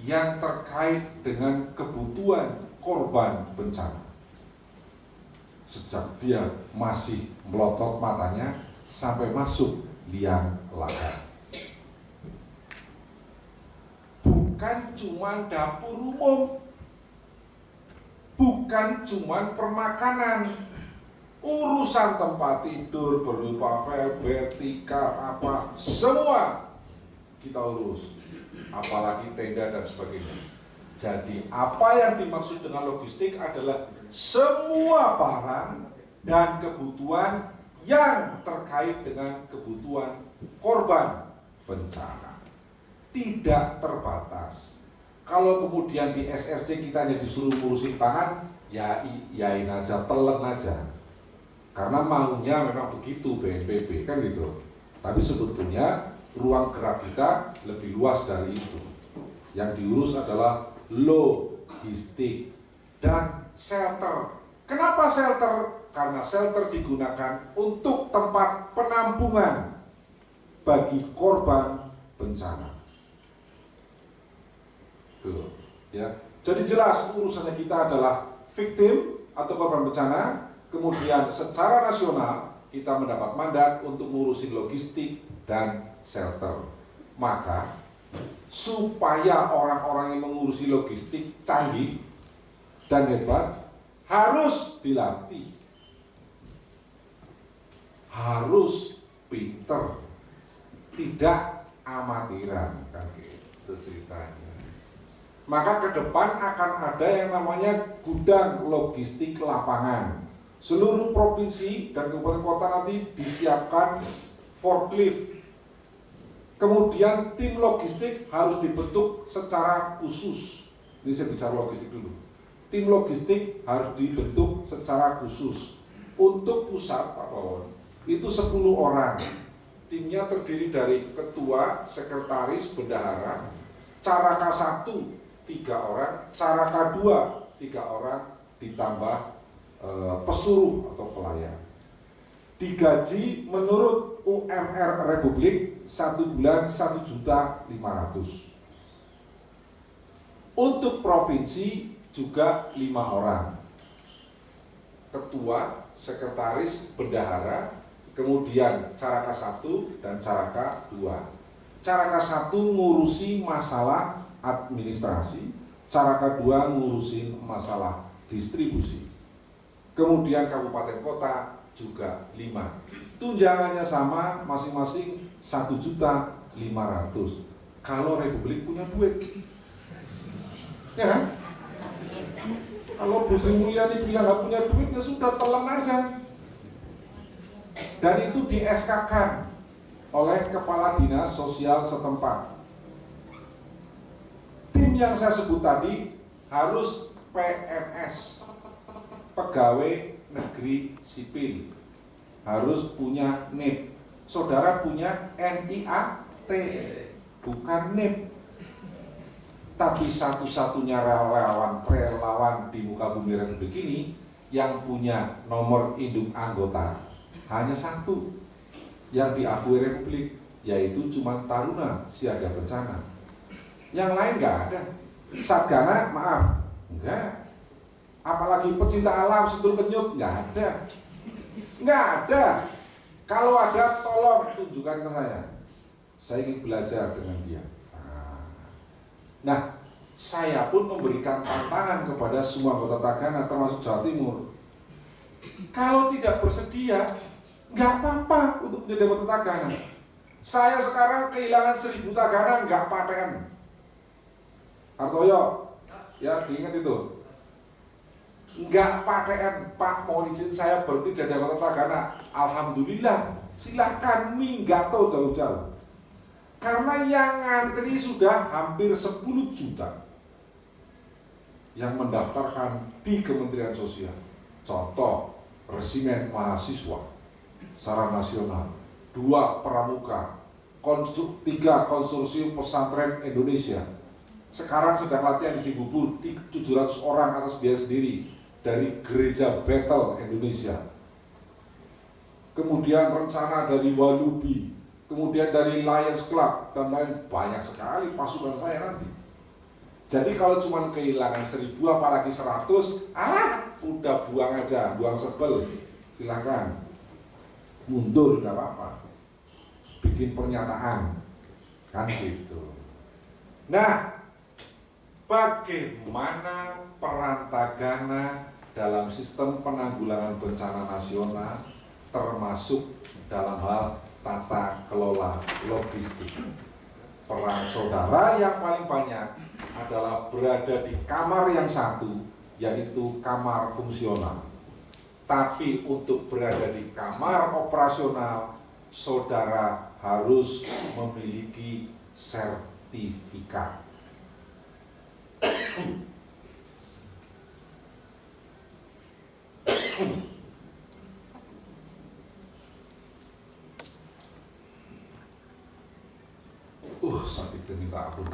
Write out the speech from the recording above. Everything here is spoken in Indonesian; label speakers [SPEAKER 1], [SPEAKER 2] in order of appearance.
[SPEAKER 1] yang terkait dengan kebutuhan korban bencana. Sejak dia masih melotot matanya sampai masuk liang lahat. Bukan cuma dapur umum, bukan cuma permakanan, urusan tempat tidur berupa velvet, tikar, apa, semua kita urus, apalagi tenda dan sebagainya. Jadi apa yang dimaksud dengan logistik adalah semua barang dan kebutuhan yang terkait dengan kebutuhan korban bencana. Tidak terbatas. Kalau kemudian di SRC kita hanya disuruh ngurusin pangan, ya iyain aja, telen aja. Karena maunya memang begitu BNPB, kan gitu. Tapi sebetulnya ruang gerak kita lebih luas dari itu. Yang diurus adalah logistik dan shelter. Kenapa shelter? Karena shelter digunakan untuk tempat penampungan bagi korban bencana. Tuh, ya. Jadi jelas urusannya kita adalah victim atau korban bencana. Kemudian secara nasional kita mendapat mandat untuk ngurusin logistik dan shelter. Maka supaya orang-orang yang mengurusi logistik canggih dan hebat harus dilatih, harus pinter, tidak amatiran, kan gitu ceritanya. Maka ke depan akan ada yang namanya gudang logistik lapangan. Seluruh provinsi dan kabupaten kota nanti disiapkan forklift. Kemudian tim logistik harus dibentuk secara khusus. Ini saya bicara logistik dulu. Tim logistik harus dibentuk secara khusus. Untuk pusat, Pak Bawon, itu 10 orang. Timnya terdiri dari ketua, sekretaris, bendahara, caraka 1, 3 orang, caraka 2, 3 orang, ditambah pesuruh atau pelayan. Digaji menurut UMR Republik 1 bulan 1.500.000. Untuk provinsi juga 5 orang. Ketua, sekretaris, bendahara, kemudian caraka 1 dan caraka 2. Caraka 1 ngurusi masalah administrasi, caraka 2 ngurusi masalah distribusi. Kemudian kabupaten kota juga 5. Tunjangannya sama, masing-masing 1.500.000. Kalau Republik punya duit, ya kan? Kalau Bu Sri Mulyani bilang nggak punya duit, ya sudah, telan aja. Dan itu di SK-kan oleh kepala dinas sosial setempat. Tim yang saya sebut tadi harus PNS, pegawai negeri sipil, harus punya NIP. Saudara punya NIAT, bukan NIP. Tapi satu-satunya relawan di muka bumi Republik ini yang punya nomor induk anggota hanya 1 yang diakui Republik, yaitu cuma Taruna Siaga Bencana. Yang lain nggak ada. Satgana, maaf, enggak. Apalagi pecinta alam, Sentul Kenyut, nggak ada. Nggak ada. Kalau ada, tolong tunjukkan ke saya. Saya ingin belajar dengan dia. Nah, saya pun memberikan tantangan kepada semua anggota Tagana, termasuk Jawa Timur. Kalau tidak bersedia, nggak apa-apa untuk menjadi anggota Tagana. Saya sekarang kehilangan 1.000 Tagana, nggak paten. Artoyo, ya diingat itu. Nggak paten, Pak, mau izin saya berhenti jadi anggota Tagana. Alhamdulillah, silahkan minggato jauh-jauh. Karena yang ngantri sudah hampir 10 juta yang mendaftarkan di Kementerian Sosial. Contoh, resimen mahasiswa secara nasional, 2 pramuka, 3 konsorsium pesantren Indonesia. Sekarang sedang latihan di Cibubur, 700 orang atas biaya sendiri dari Gereja Bethel Indonesia. Kemudian rencana dari Walubi, kemudian dari Lions Club, dan lain, banyak sekali pasukan saya nanti. Jadi kalau cuma kehilangan 1000 apalagi 100, udah buang aja, buang sebel. Silakan mundur, nggak apa-apa. Bikin pernyataan, kan gitu. Nah, bagaimana peran Tagana dalam sistem penanggulangan bencana nasional, termasuk dalam hal tata kelola logistik? Peran saudara yang paling banyak adalah berada di kamar yang satu, yaitu kamar fungsional. Tapi untuk berada di kamar operasional, saudara harus memiliki sertifikat. Sakit minta ampun.